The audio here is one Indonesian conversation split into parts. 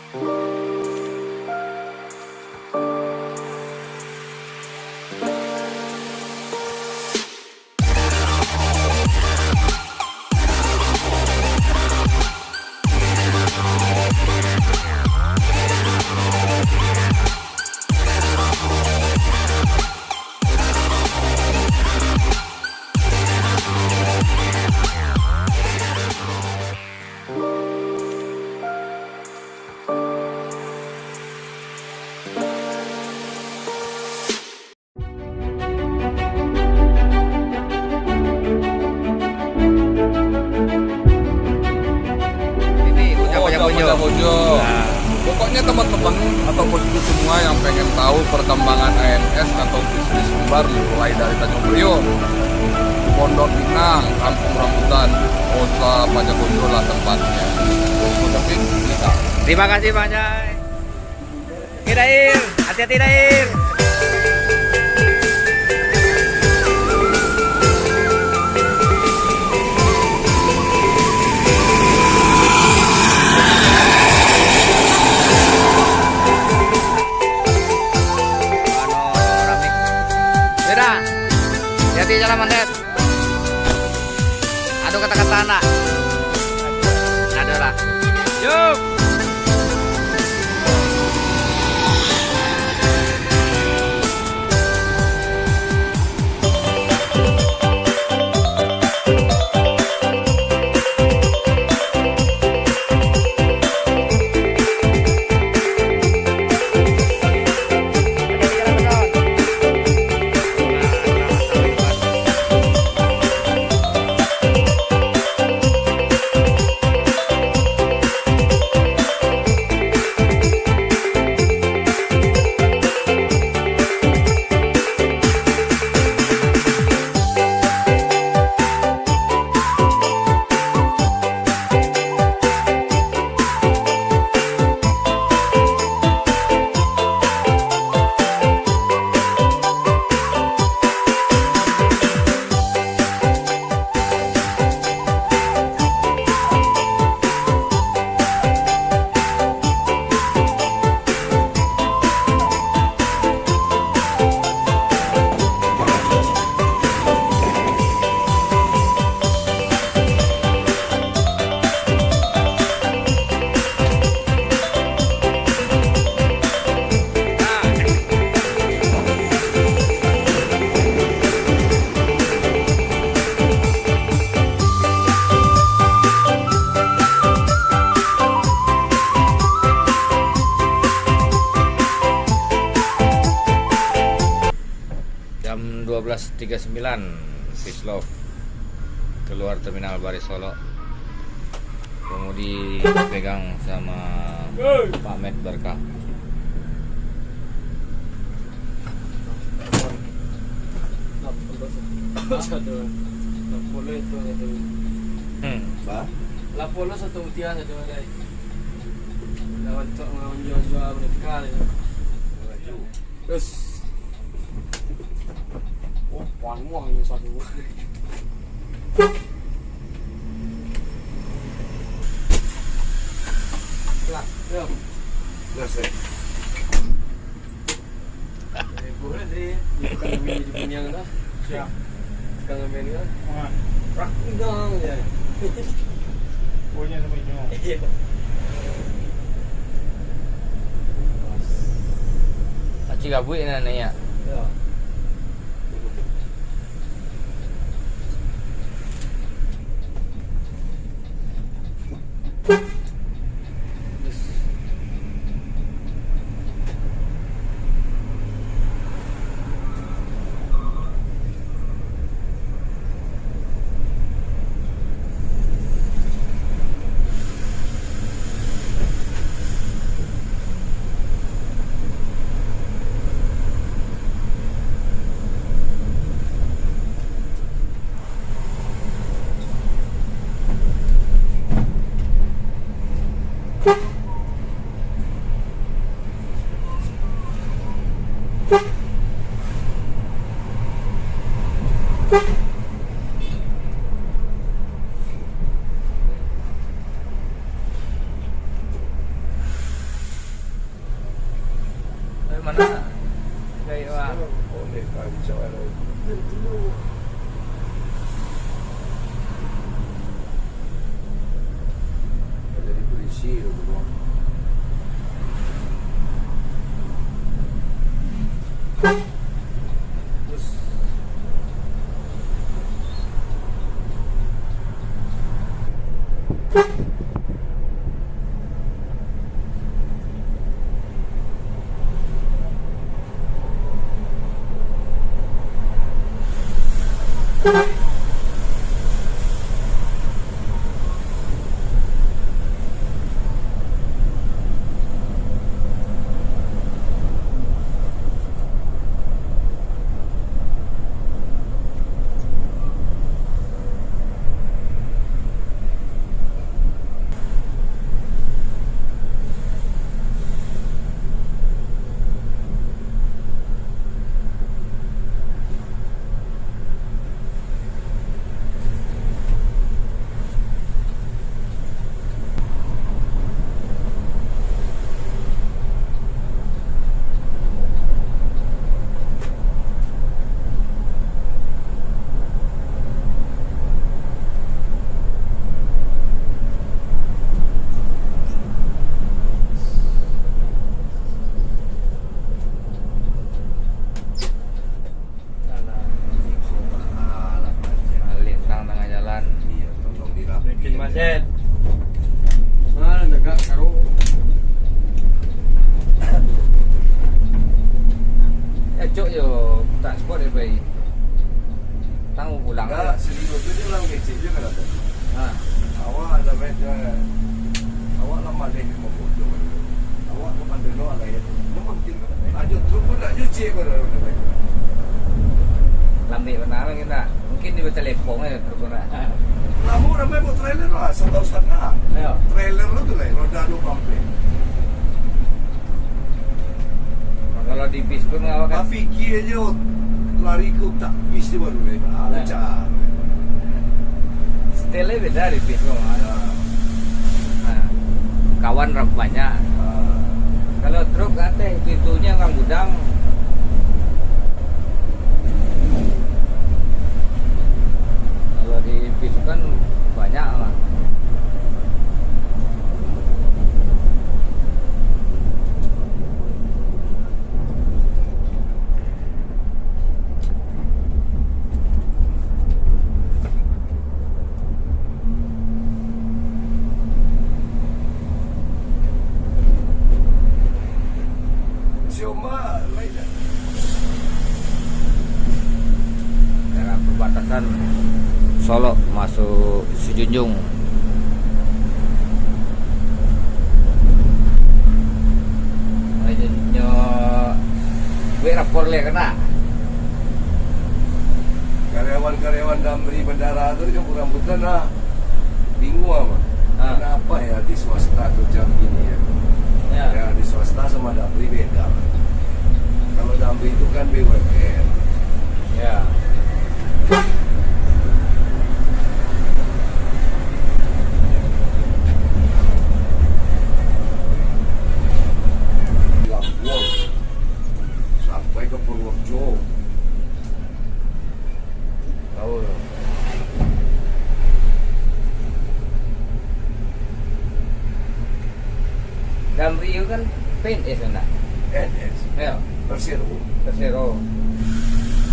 Nah. Pokoknya teman-teman atau bosku semua yang pengen tahu perkembangan ANS atau bisnis kembar mulai dari Tanjung Priok, Pondok Pinang, Kampung Rambutan, Kota Pajakondo lah tempatnya. Kita. Terima kasih banyak. Oke Dair, hati-hati Dair. Jadi jalan mandet. Aduh kata-kata anak. Ada lah. Yuk. Jam 12.39 Pislov keluar terminal Baris Solo. Kemudi pegang sama Pak Med Berkah. Lapolo satu utian satu guys. Lawan cok jual mereka. Terus Wan Wang yang satu. Lah, yo. Selesai. Boleh deh. Bukan di punya kan? Siap. Sekarang main kan? Rak dong ya. Punya sama ini. Iya. Aci gabut nanya. Ya. mana? Kayak wah. Oleh kacau ada. Jadi polisi itu bro. Terus Lintang tengah jalan. iya tolong dirapikan. Bikin macet. Mana negak karo. Cuk yo transport ya bayi. Tang pulang. Enggak, serius itu dia orang kecil juga ada. Ah. Awak ada beda. Awak lama deh mau foto. Awak mau pandai doa lah ya. Lu mungkin aja tuh pun nak cuci pada. Lambi benar kita. Mungkin di telepon aja terus nak. Kamu ramai buat trailer lah, 1 tahun setengah. Ayo. Trailer itu lah, roda 2 pampen. Kalau di bis pun awak kan. Fikir aja, lari ke tak bis dia baru lah. Lancar. Style beda di bis kok. Nah, kawan rak banyak. Kalau truk katanya pintunya kan gudang. Kalau di bis kan banyak lah. Sioma lain dah. Daerah perbatasan Solo masuk Sijunjung. Nyo gue rapor le kena. Karyawan-karyawan Damri Bandara itu kan rambutan lah. Bingung apa? Kenapa ya di swasta kerja begini ya? Ya di swasta sama Damri beda. Kalau Damri itu kan BUMN. Ya. Lampung sampai ke Purworejo. Tahu. Damri itu kan PNS enggak? NS Ya, Persero. Persero.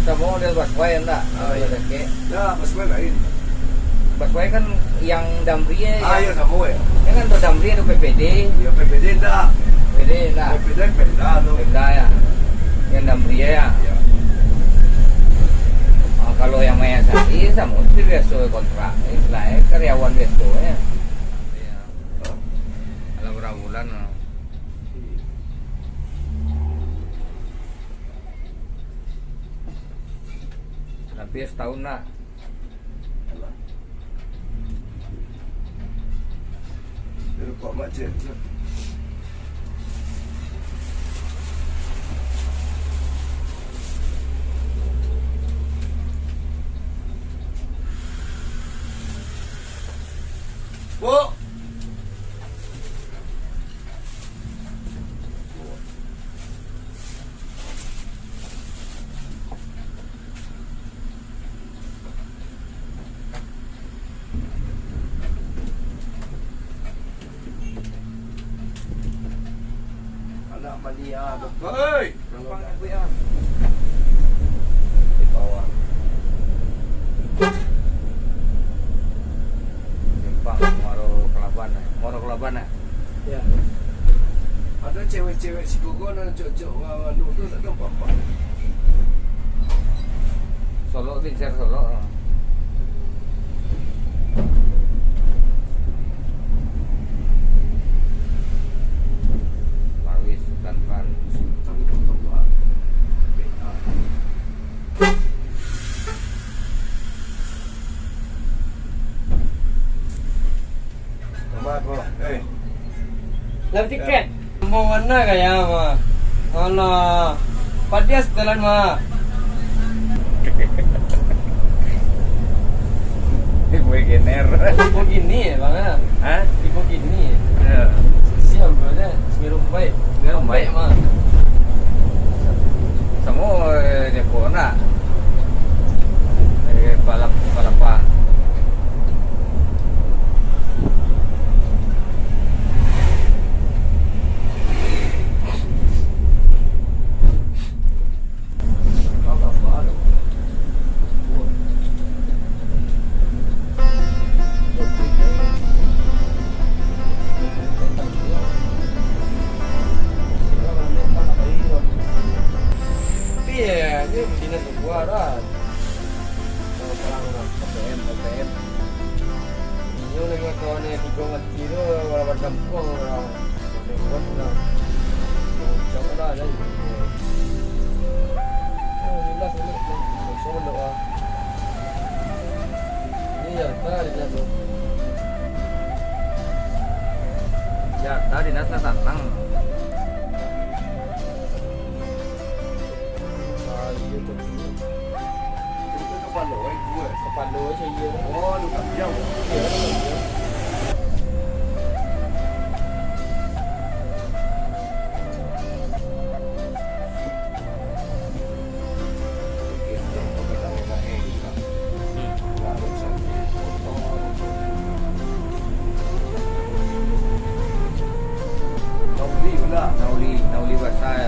Kamu model busway enggak? Iya. Nah, Persero lain. Busway kan yang Damri ya. Ya sama ya. Ya kan tuh Damri itu PPD, Ya PPD enggak. PPD enggak? PPD Pemda tuh. Pemda ya. Yang Damri ya. Ya. Kalau yang Mayasari sama itu biasa kontrak, istilahnya karyawan biasa ya. Iya. Kalau berapa bulan? Tapi setahun lah. Dia kok macet. Bu. nak mania betul. Hei, Gampang ibu ya. Di bawah. Simpang Moro Kelaban ya. Ya. Ada cewek-cewek si Gogo dan cocok nganu tu tak ada apa-apa. Solo Vincent Solo. Marwis Tanpan. Tapi potong tu ah. Selamat bro. Hei. Lalu tiket. Mau mana kaya mah? Alah. Padia setelan mah. Ibu gener. Ibu gini ya bang ya? Hah? Ibu gini. Ya. Siap bro ya. Semeru baik. Semeru baik. mah. Semua dia kona. Balap. Iya, ini dinas sebuah rat. OPM. Ini lagi kawan yang tiga mati tu, walaupun kampung orang. Buat orang. Coba lah jadi. Jelas ni. Semua doa. Ini ya, tadi dia tu. Ya, tadi nasa tatang. Itu kepala gue. Kepala saya dia. Oh, lu kat jauh. Nauli buat saya.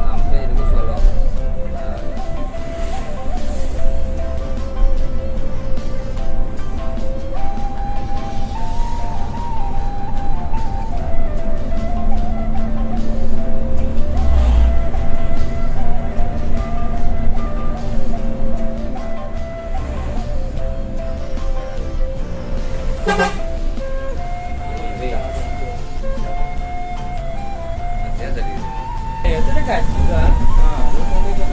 Sampai dulu Solo. Nanti ada di Itu dekat juga. Lu mau ke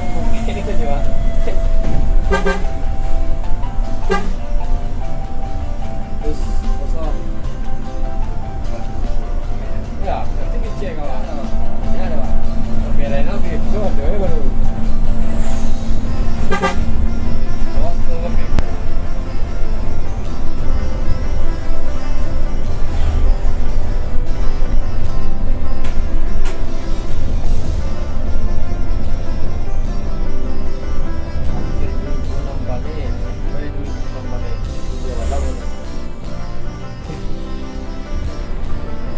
ini tu juga. Terus kosong. Ya, nanti kita cek kawan. Ya ada. Oke, lain lagi. Tu ada baru. Awas tu lagi.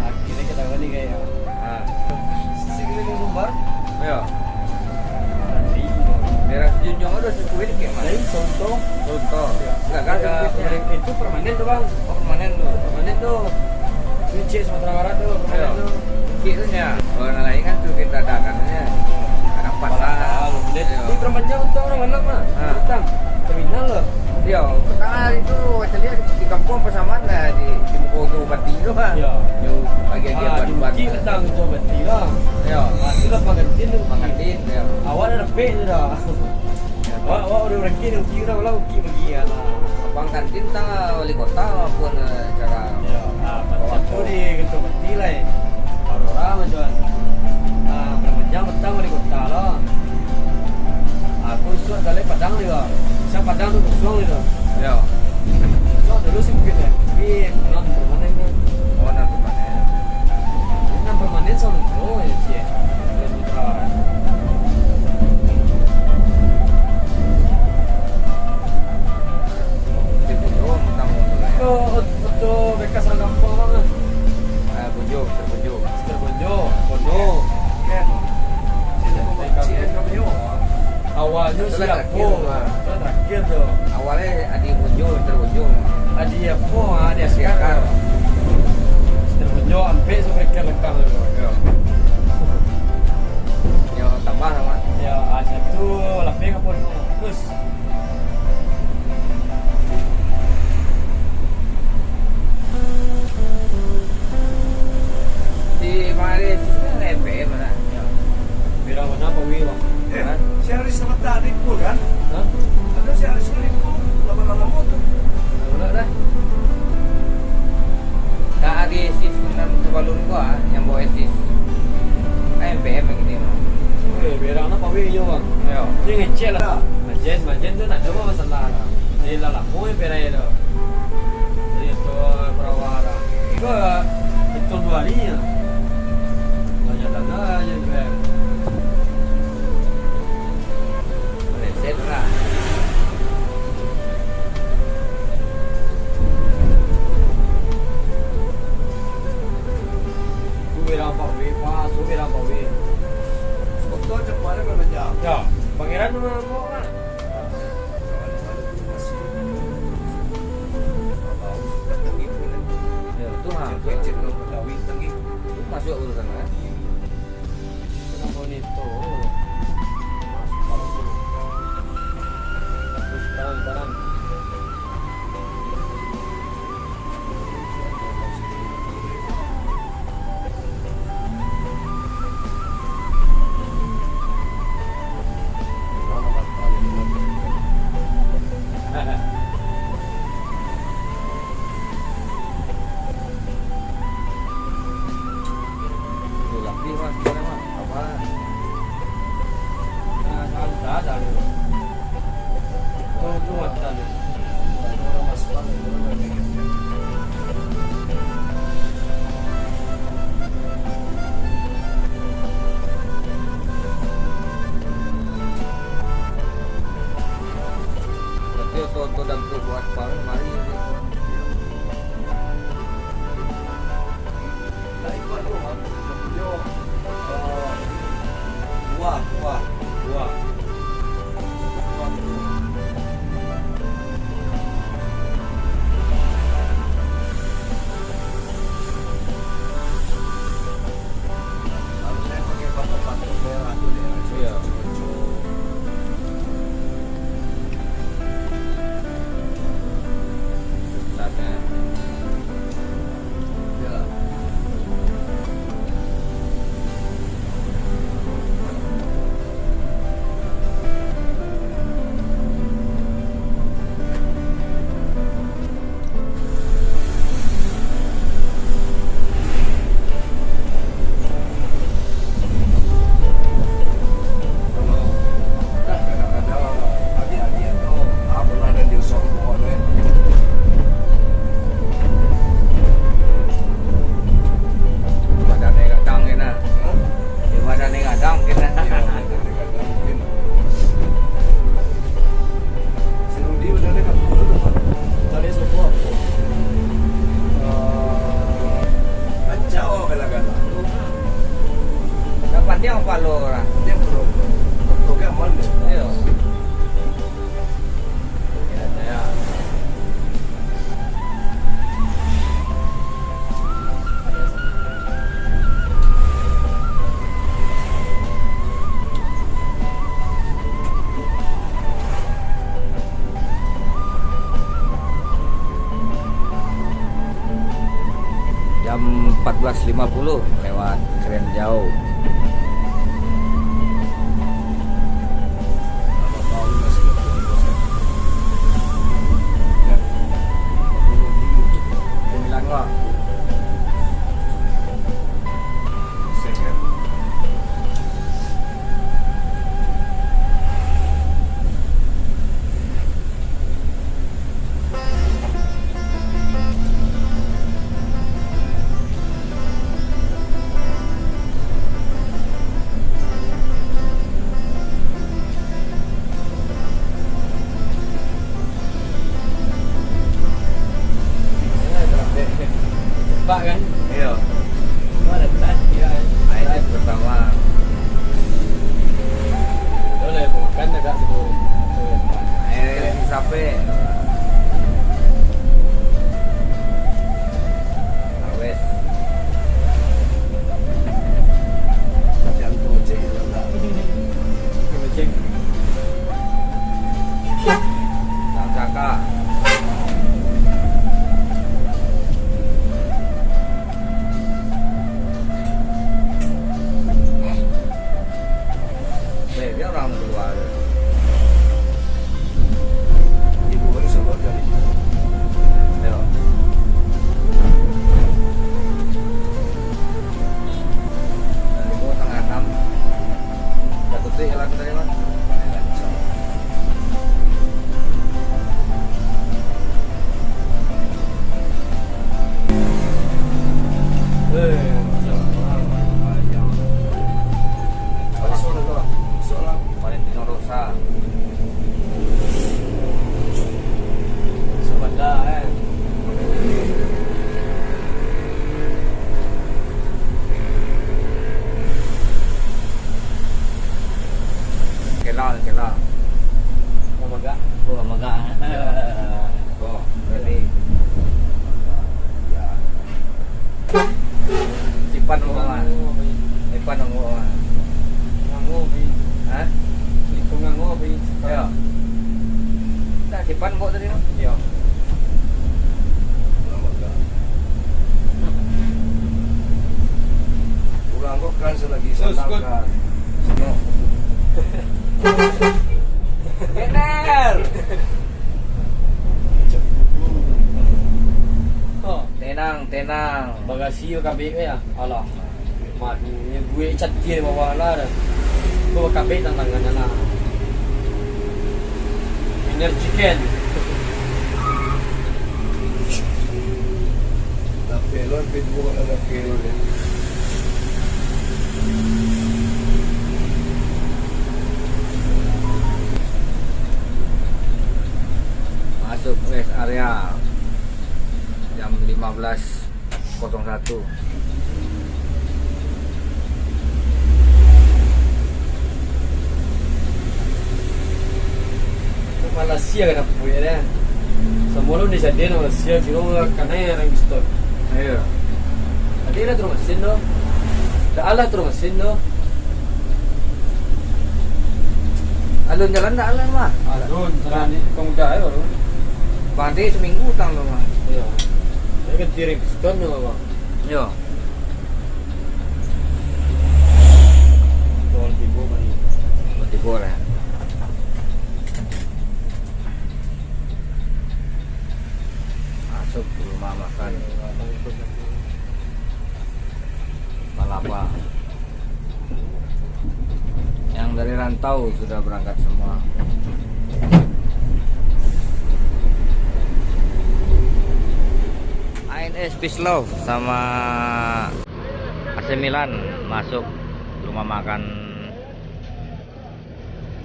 Akhirnya kita balik kayak sisi keliling Sumbar. Ya. Daerah Junjung ada sekuit kayak mana? Dari contoh Enggak kan sirkuitnya. itu permanen tuh bang. Oh, permanen tuh. Permanen tuh. Kunci Sumatera Barat tuh permanen tuh. Kitunya. Kalau lain kan sirkuit dadakannya. Kadang patah. Ini permanen untuk orang anak mah. Hitam. Terminal loh. Iya, pertama itu saya lihat di kampung persamaan lah di Mukodo Bati itu mah. Iya. Yo bagian Di Bukit Batu. petang itu berarti lah. Iya. Itu lah pengantin tuh. Pengantin ya. Awal ada P tu dah. Wah udah berarti dah uki dah lah uki bagi ya lah. Abang kantin ta wali kota maupun cara Ya, macam tu di Ketua Bati lah. Aurora macam. Berapa jam petang di kota lah. Aku suat dari Padang juga. Saya Padang tuh kosong itu. Ya. Kosong dulu sih mungkin ya. Tapi non permanen kan. Oh, nan permanen. Non permanen soalnya dulu ya sih. Dari utara. Di Bojo tamu dulu ya. Untuk bekas orang kampung mana? Bojo, terbojo. Mister Bojo, Bono. Kan. Sini kami Awalnya Itu si lah Apo. terakhir, Pak. Itu terakhir tuh. Awalnya Adi Bojo, terbojo. Adi Apo, Adi Askar. Askar. Mister Bojo sampai sampai ke lekang itu. Ya. Yo tambah sama. Ya, satu lapis apa itu? Terus Si Maris itu MP mana? ya. Bira mana Pak Wi, Bang? si Aris sama tadi pun kan? Hah? Ada si Aris itu lama-lama motor. Udah dah. Tak ada sis dengan sebalun gua yang bawa sis. MPM yang ini mah. Bira mana Pak Wi, Bang? Ya. Dia ngecek lah. Majen tu tak ada apa masalah lah. Dia lah mau bira itu. Jadi itu perawara. Itu betul dua hari ya. Banyak dana aja tu. Reset lah. Tu bira Pak Wi, pas tu bira Pak Wi. Motor cepat memang jauh. Ya, pangeran tu mau kan? Ya, tu masuk. Tu masuk urusan kan. Kenapa ni tu? Terus barang. Tu lapis mas, sekarang mas. Apa? Ada dah. Tu ada dah. Berarti tu dan tu buat barang mari. Wah. Dua. Harusnya pakai patok-patok merah tuh deh. Iya. Saatnya. Ya. Kadang-kadang adik-adik itu pernah ada di sombong kan. Badannya kadang kena. Di badannya kadang kena. Iya, kadang-kadang mungkin. Si Rudi udah dekat dulu tuh, Pak. Tadi sebuah. Kacau kadang-kadang. Dapat dia apa lo orang? Dia programan deh. Ayo. Ya. Jam 14.50 lewat Keren Jauh. Nama tahu masih betul. Ya. Sembilan kok. Second. tembak kan. Iya. Ada tadi ya. ANS pertama. Boleh bukan ada sebelum. ANS sampai. Awes. Jangan gojek itu enggak. Ngecek. Sang Saka. Dia orang keluar. Ibu baru sabar kali. Ayo. Dari gua tengah 6. Jatuh sih jalan tadi mas. Ada soal apa? Soal apa? Valentino Rosa. Sebentar kan. Kela. Sama gak? Oh, maga. Oh, ready. Ya. Sipan mo man. Sipan mo man. Ngangobi. Hah? Itu ngangobi. Ayo. Tak sipan mo tadi no? Iya. Lama enggak. Pulang kok kan selagi Terus, sandalkan. No. Bener. Oh, Tenang. bagasi kabeh ya. Alah. Madu ni gue cat dia bawah lah dah. Bawa kabeh tangannya lah. Energy can. Na pelon, pinbukan na na pelon eh. Masuk rest area jam 15.01. Malaysia kan apa punya kan. Semua lu bisa dia Malaysia kira karena yang pistol. Ayo. Tadi ada terus mesin doh. Dah alah terus mesin doh. Alun jalan tak alun mah. Alun jalan ni kau dah ya baru. Berarti seminggu utang lo mah. Ya. Ini kan tiring pistol ni bang. Yo. Tol tibo bani. Berarti boleh. Masuk ke rumah makan Palapa. Yang dari rantau sudah berangkat semua. ANS Pislau sama AC Milan masuk rumah makan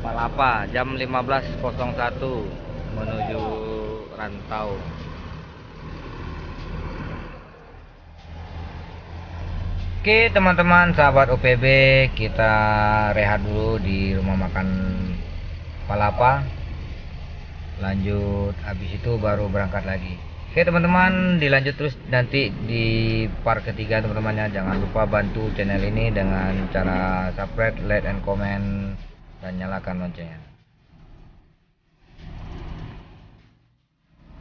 Palapa jam 15.01 menuju rantau. Oke teman-teman sahabat OPB, kita rehat dulu di rumah makan Palapa. Lanjut habis itu baru berangkat lagi. Oke teman-teman, dilanjut terus nanti di part ketiga teman-temannya. Jangan lupa bantu channel ini dengan cara subscribe, like, and comment, dan nyalakan loncengnya.